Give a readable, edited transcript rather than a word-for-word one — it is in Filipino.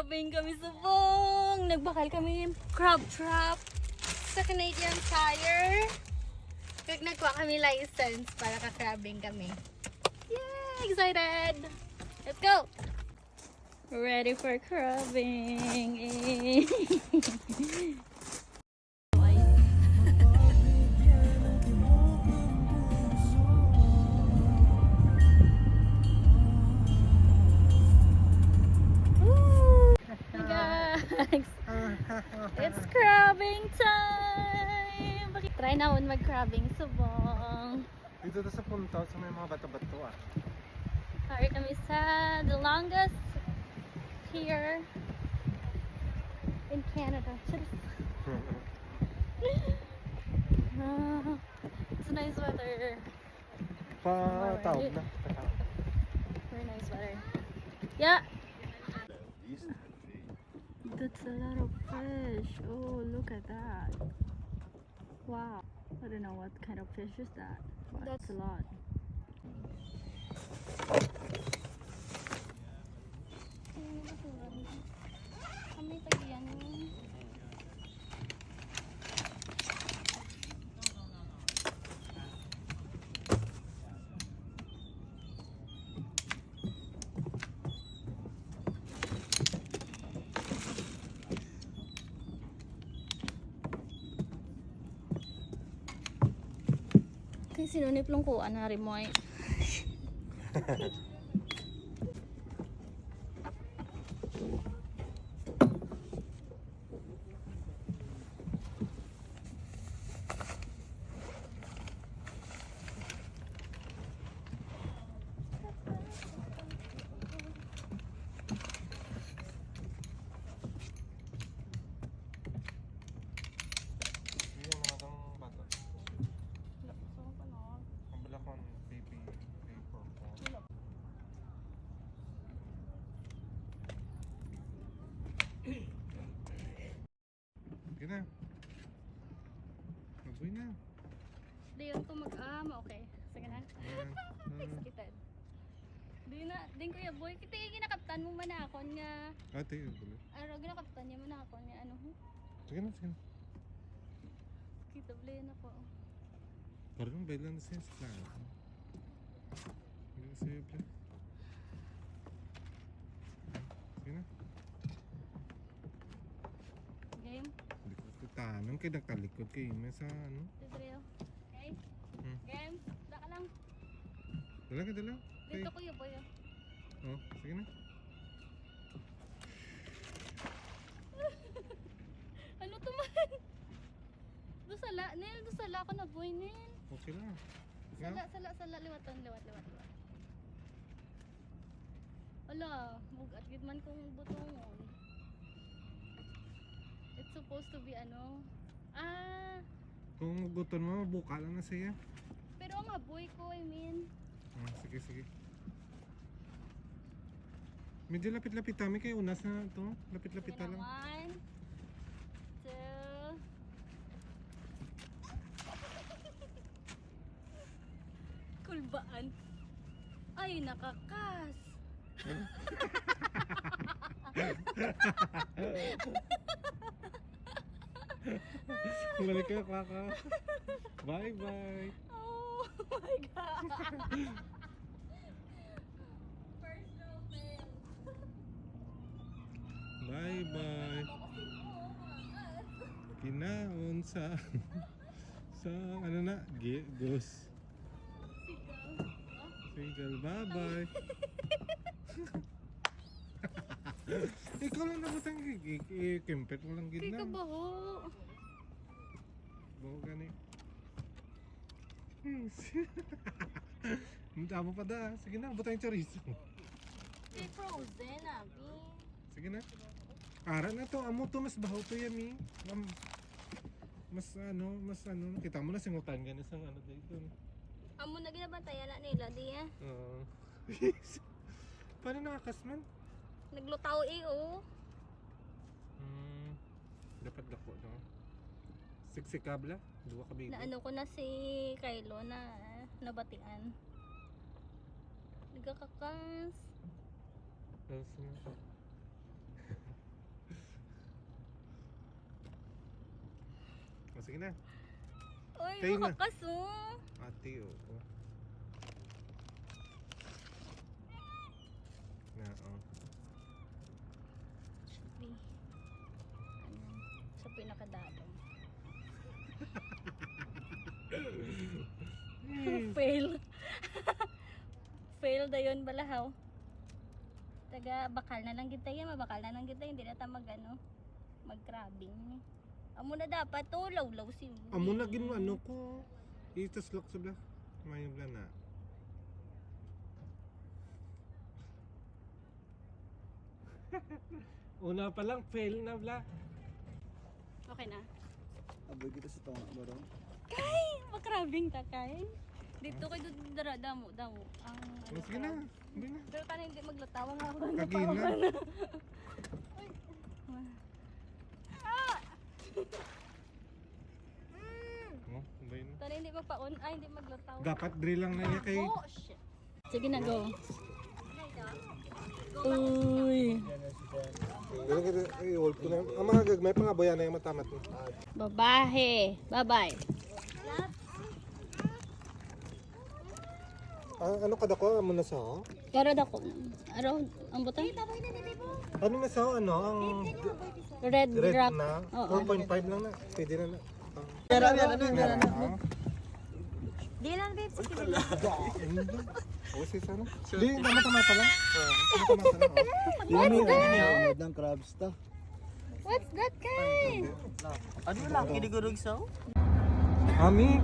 Nag-crabbing kami subong. Nagbakal kami crab trap sa Canadian Tire. Nagkuha kami license para ka-crabbing kami. Yay! Excited! Let's go! Ready for crabbing. It's crabbing time! Try naman mag-crabbing subong. Dito na sa punta sa may mga bato-bato ah. Sorry kami sa the longest pier in Canada. It's nice weather. Patawag na. Very nice weather. Yeah. That's a lot of fish. Oh, look at that. Wow. I don't know what kind of fish is that. But that's a lot. Kami tagyan. Kaya sinunip lang ko na rin mo ay. Sige na. Mabuhay na. Diyon ko okay. Sige na. Excited. Din kuya boy, kita ginakaptan mo man akon nga. Ate, gulo. Araw ginakaptan niya man akon nga ano ho. Sige na, sige na. Kita blayan ako. Parang bailan na siya sa plano. Hindi na siya plano. Sige na. Game. Hindi ko tanong kay nagtalikod kay Ime sa ano. Tidreo. Okay? Game. Daka lang. Dala ka, dala. Dito kuya boy. Oh, sige na. Ano to man? Dusala, Nel. Dusala ako na boy, Nel. Okay lang. Sala. Liwat. Ala, bugat gid man kong butongon. It's supposed to be ano? Kung guton mo, buka lang na siya. Pero ang aboy ko, I mean. Sige. Medyo lapit-lapit kami kayo. Unas na ito. Lapit-lapit lang. 1, 2. Kulbaan. Ay, nakakas. Balik ka, kaka. Bye-bye. Oh my God. Personal fail. Bye-bye. Kinaon sa ano na? Goose. Seagull. Bye-bye. Ikaw lang nabutang i-kempet mo lang gid na. Kika baho. Baho gani. Tama pa da. Sige na, butang chorizo. Kay frozen, abi. Sige na. Ara na to, amo to mas baho to yami. Mas ano, kita mo na singutan gani sang ano dito. Amo na ginabantayan na nila di eh. Oo. Paano nakakas man? Naglutaw oh. Dapat dako no. Siksik kabla, duwa ka bigo. Na ano ko na si Kylo na nabatian. Nagkakakas. Tapos sige na. Uy, Tayo na. makakas Ate, oo. Na, oh. Sa pinakadalong. Fail. Fail da yun balahaw. Taga bakal na lang kita yan, mabakal na lang kita, hindi na ta mag ano, mag-crabbing. Amo na dapat to, law si. Amo na ano ko. Itas lock sa bla. May bla na. Una pa lang fail na bla. Okay na. Aboy kita sa tonga baro. Kay, mag-crabbing ta kay. Dito kay damo. Ang ano. Sige na. Hindi na. Pero tayo hindi maglatawa nga ako. Kagin na. Oh, ba yun? Tayo hindi magpaon, hindi maglatawa. Dapat drill lang na niya kay... Oh, shit. Sige na, go. Uy. Ganun kita, ay, hold ko na. Ang mga gagmay pa nga boyan na yung matamat mo. Babahe. Bye-bye. Ano kada ko? Amo na sa? Pero dako. Araw, ang butang? Ano na sa? Ano? Ang Red red rock. na? Oo. 4.5 lang na. Pwede na na. Pero ano. Di lang, babe. Oo, sis, ano? Di, mata-mata lang. Mata-mata lang. What's that? Ng crabs ta. What's that, guys? Ano lang kinigurog sa? Ami,